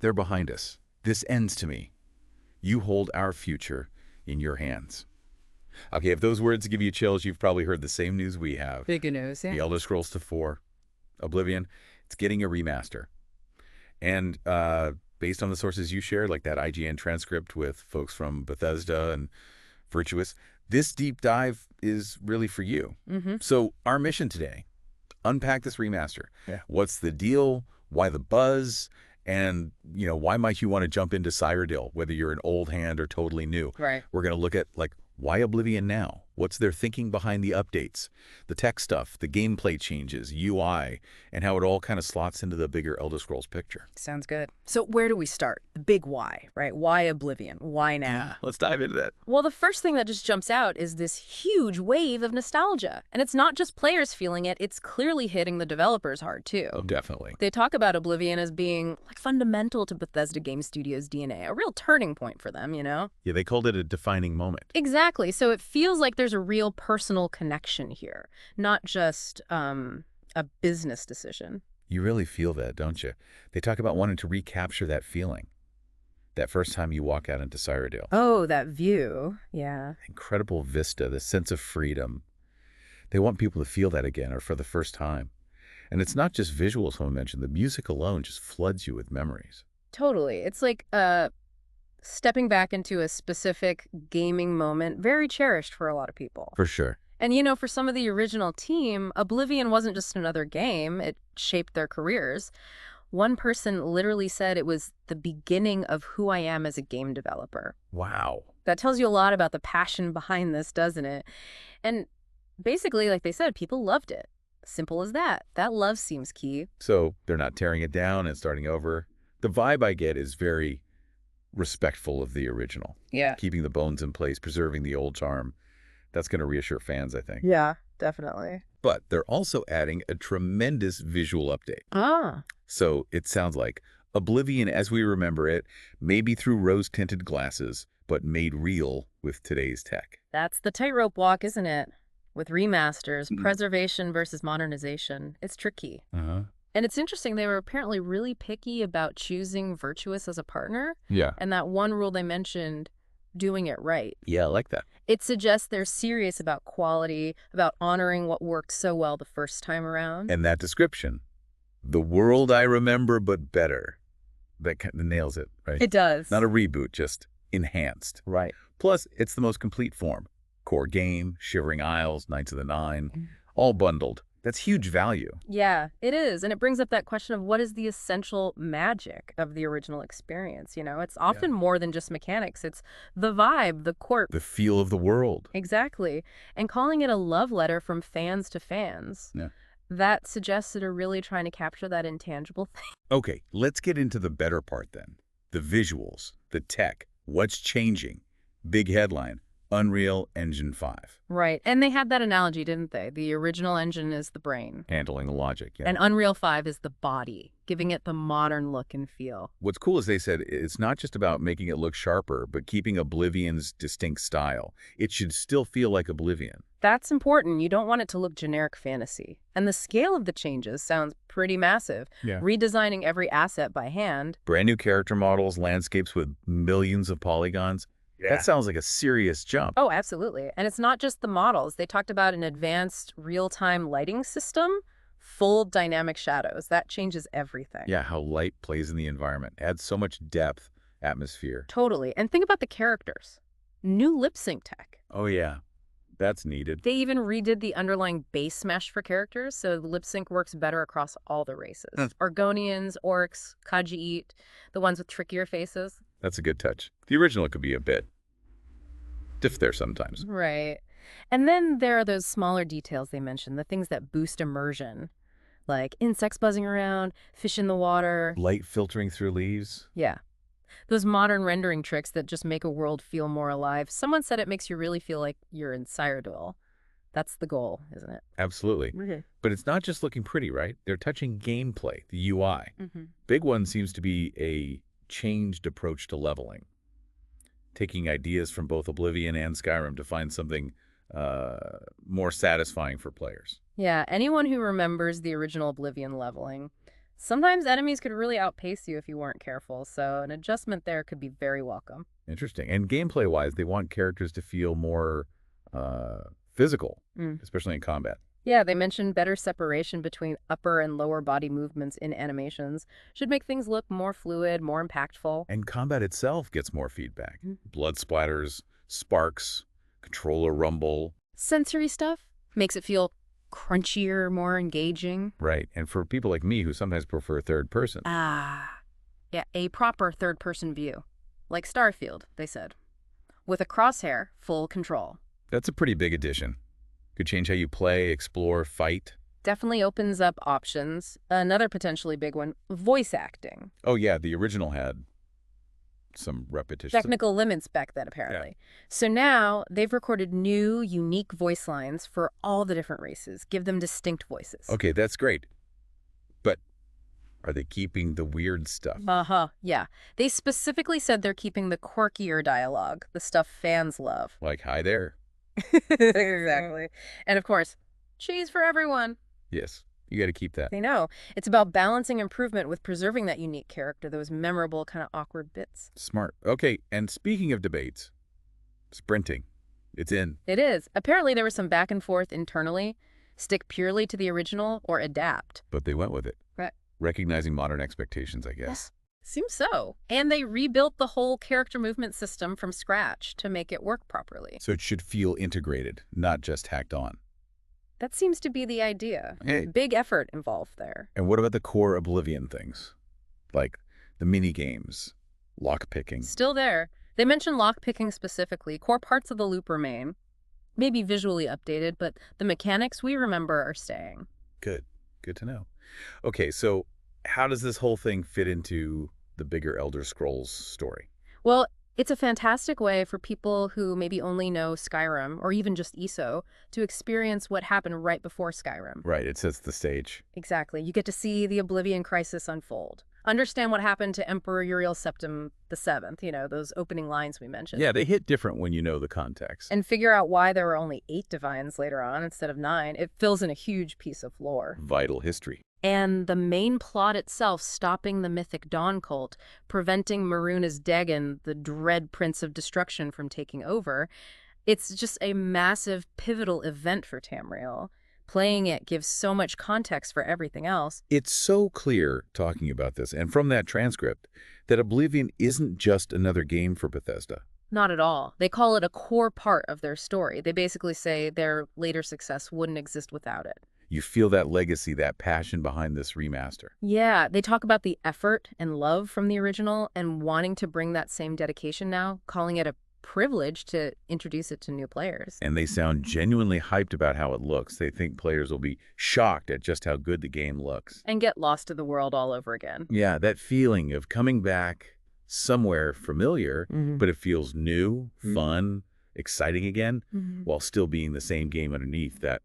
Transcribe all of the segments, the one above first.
They're behind us. This ends to me. You hold our future in your hands. Okay, if those words give you chills, you've probably heard the same news we have. Big news, yeah. The Elder Scrolls to 4, Oblivion, it's getting a remaster. And based on the sources you shared, like that IGN transcript with folks from Bethesda and Virtuous, this deep dive is really for you. So our mission today, unpack this remaster. Yeah. What's the deal? Why the buzz? And, why might you want to jump into Cyrodiil, whether you're an old hand or totally new? Right. We're going to look at, why Oblivion now? What's their thinking behind the updates, the tech stuff, the gameplay changes, UI, and how it all kind of slots into the bigger Elder Scrolls picture. Sounds good. So where do we start? The big why, right? Why Oblivion? Why now? Let's dive into that. Well, the first thing that just jumps out is this huge wave of nostalgia. And it's not just players feeling it, it's clearly hitting the developers hard too. Oh, definitely. They talk about Oblivion as being fundamental to Bethesda Game Studios' DNA, a real turning point for them, Yeah, they called it a defining moment. Exactly. So it feels like there's a real personal connection here, not just a business decision. You really feel that, don't you? They talk about wanting to recapture that feeling. That first time you walk out into Cyrodiil. Oh, that view. Yeah. Incredible vista, the sense of freedom. They want people to feel that again, or for the first time. And it's not just visuals, someone mentioned. The music alone just floods you with memories. Totally. It's like stepping back into a specific gaming moment, very cherished for a lot of people. For sure. And for some of the original team, Oblivion wasn't just another game. It shaped their careers. One person literally said it was the beginning of who I am as a game developer. Wow. That tells you a lot about the passion behind this, doesn't it? And basically, like they said, people loved it. Simple as that. That love seems key. So they're not tearing it down and starting over. The vibe I get is very respectful of the original. Yeah. Keeping the bones in place, preserving the old charm. That's going to reassure fans, I think. Yeah, definitely. But they're also adding a tremendous visual update. Ah. So it sounds like Oblivion as we remember it, maybe through rose-tinted glasses, but made real with today's tech. That's the tightrope walk, isn't it? With remasters, preservation versus modernization. It's tricky. Uh-huh. And it's interesting, they were apparently really picky about choosing Virtuous as a partner. Yeah. And that one rule they mentioned, doing it right. Yeah, I like that. It suggests they're serious about quality, about honoring what worked so well the first time around. And that description, the world I remember but better, that kind of nails it, right? It does. Not a reboot, just enhanced. Right. Plus, it's the most complete form. Core game, Shivering Isles, Knights of the Nine, all bundled. That's huge value. Yeah, it is. And it brings up that question of what is the essential magic of the original experience? It's often more than just mechanics. It's the vibe, the quirk. The feel of the world. Exactly. And calling it a love letter from fans to fans. Yeah. That suggests that they're really trying to capture that intangible thing. Okay, let's get into the better part then. The visuals, the tech, what's changing. Big headline, Unreal Engine 5. Right. And they had that analogy, didn't they? The original engine is the brain. Handling the logic, yeah. And Unreal 5 is the body, giving it the modern look and feel. What's cool is they said it's not just about making it look sharper, but keeping Oblivion's distinct style. It should still feel like Oblivion. That's important. You don't want it to look generic fantasy. And the scale of the changes sounds pretty massive. Yeah. Redesigning every asset by hand. Brand new character models, landscapes with millions of polygons. Yeah. That sounds like a serious jump. Oh, absolutely. And it's not just the models. They talked about an advanced real-time lighting system, full dynamic shadows. That changes everything. Yeah, how light plays in the environment. Adds so much depth, atmosphere. Totally. And think about the characters. New lip sync tech. Oh, yeah. That's needed. They even redid the underlying base mesh for characters, so the lip sync works better across all the races. Argonians, orcs, Khajiit, the ones with trickier faces. That's a good touch. The original could be a bit stiff there sometimes. Right. And then there are those smaller details they mentioned, the things that boost immersion, like insects buzzing around, fish in the water. Light filtering through leaves. Yeah. Those modern rendering tricks that just make a world feel more alive. Someone said it makes you really feel like you're in Cyrodiil. That's the goal, isn't it? Absolutely. Okay. But it's not just looking pretty, right? They're touching gameplay, the UI. Big one seems to be a changed approach to leveling. Taking ideas from both Oblivion and Skyrim to find something more satisfying for players. Yeah, anyone who remembers the original Oblivion leveling, Sometimes enemies could really outpace you if you weren't careful, so an adjustment there could be very welcome. Interesting. And gameplay-wise, they want characters to feel more uh, physical, Mm. especially in combat. Yeah, they mentioned better separation between upper and lower body movements in animations. Should make things look more fluid, more impactful. And combat itself gets more feedback. Mhm. Blood splatters, sparks, controller rumble. Sensory stuff makes it feel crunchier, more engaging. Right. And for people like me who sometimes prefer third person. Ah, yeah, a proper third-person view. Like Starfield, they said. With a crosshair, full control. That's a pretty big addition. Could change how you play, explore, fight. Definitely opens up options. Another potentially big one, voice acting. Oh yeah, the original had some repetition. Technical limits back then, apparently. So now they've recorded new, unique voice lines for all the different races. Give them distinct voices. Okay, that's great. But are they keeping the weird stuff? Uh-huh, yeah. They specifically said they're keeping the quirkier dialogue, the stuff fans love. Like, hi there. Exactly. And of course, cheese for everyone. Yes, you got to keep that. They know. It's about balancing improvement with preserving that unique character, those memorable, kind of awkward bits. Smart. Okay, and speaking of debates, sprinting. It's in. It is. Apparently, there was some back and forth internally. Stick purely to the original or adapt. But they went with it. Right. Recognizing modern expectations, I guess. Seems so. And they rebuilt the whole character movement system from scratch to make it work properly. So it should feel integrated, not just hacked on. That seems to be the idea. Hey. Big effort involved there. And what about the core Oblivion things? Like the mini games, lockpicking. Still there. They mentioned lockpicking specifically. Core parts of the loop remain. Maybe visually updated, but the mechanics we remember are staying. Good. Good to know. Okay, so how does this whole thing fit into the bigger Elder Scrolls story? Well, it's a fantastic way for people who maybe only know Skyrim, or even just ESO, to experience what happened right before Skyrim. Right, it sets the stage. Exactly. You get to see the Oblivion crisis unfold. Understand what happened to Emperor Uriel Septim VII, those opening lines we mentioned. Yeah, they hit different when you know the context. And figure out why there were only 8 divines later on instead of 9. It fills in a huge piece of lore. Vital history. And the main plot itself, stopping the mythic Dawn cult, preventing Maruna's Dagon, the dread Prince of Destruction, from taking over, it's just a massive, pivotal event for Tamriel. Playing it gives so much context for everything else. It's so clear, talking about this, and from that transcript, that Oblivion isn't just another game for Bethesda. Not at all. They call it a core part of their story. They basically say their later success wouldn't exist without it. You feel that legacy, that passion behind this remaster. Yeah, they talk about the effort and love from the original and wanting to bring that same dedication now, calling it a privilege to introduce it to new players. And they sound genuinely hyped about how it looks. They think players will be shocked at just how good the game looks. And get lost to the world all over again. Yeah, that feeling of coming back somewhere familiar, but it feels new, fun, exciting again, while still being the same game underneath, that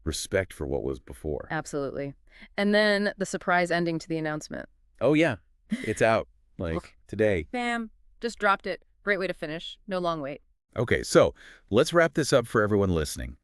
respect for what was before. Absolutely. And then the surprise ending to the announcement. Oh yeah, it's out, like today. Bam, just dropped it. Great way to finish. No long wait. Okay, so let's wrap this up for everyone listening.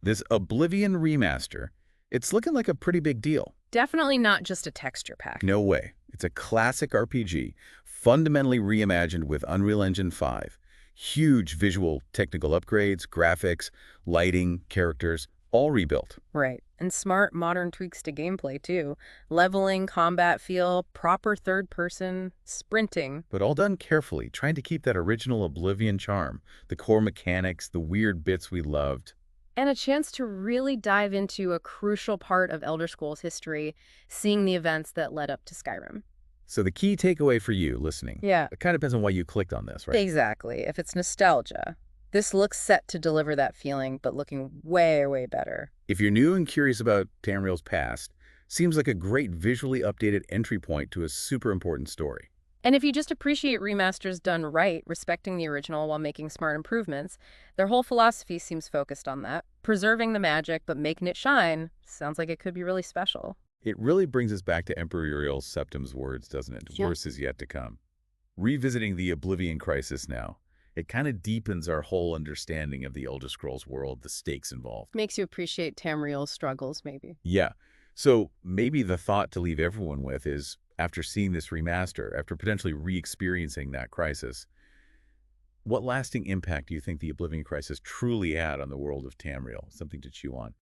This Oblivion remaster, it's looking like a pretty big deal. Definitely not just a texture pack. No way. It's a classic RPG, fundamentally reimagined with Unreal Engine 5. Huge visual technical upgrades, graphics, lighting, characters, all rebuilt. Right. And smart modern tweaks to gameplay, too. Leveling, combat feel, proper third-person, sprinting. But all done carefully, trying to keep that original Oblivion charm, the core mechanics, the weird bits we loved. And a chance to really dive into a crucial part of Elder Scrolls history, seeing the events that led up to Skyrim. So the key takeaway for you listening, Yeah. it kind of depends on why you clicked on this, right? Exactly. If it's nostalgia, this looks set to deliver that feeling, but looking way, way better. If you're new and curious about Tamriel's past, seems like a great visually updated entry point to a super important story. And if you just appreciate remasters done right, respecting the original while making smart improvements, their whole philosophy seems focused on that. Preserving the magic, but making it shine, sounds like it could be really special. It really brings us back to Emperor Uriel Septim's words, doesn't it? Yeah. Worse is yet to come. Revisiting the Oblivion crisis now, it kind of deepens our whole understanding of the Elder Scrolls world, the stakes involved. Makes you appreciate Tamriel's struggles, maybe. Yeah. So maybe the thought to leave everyone with is, after seeing this remaster, after potentially re-experiencing that crisis, what lasting impact do you think the Oblivion crisis truly had on the world of Tamriel? Something to chew on.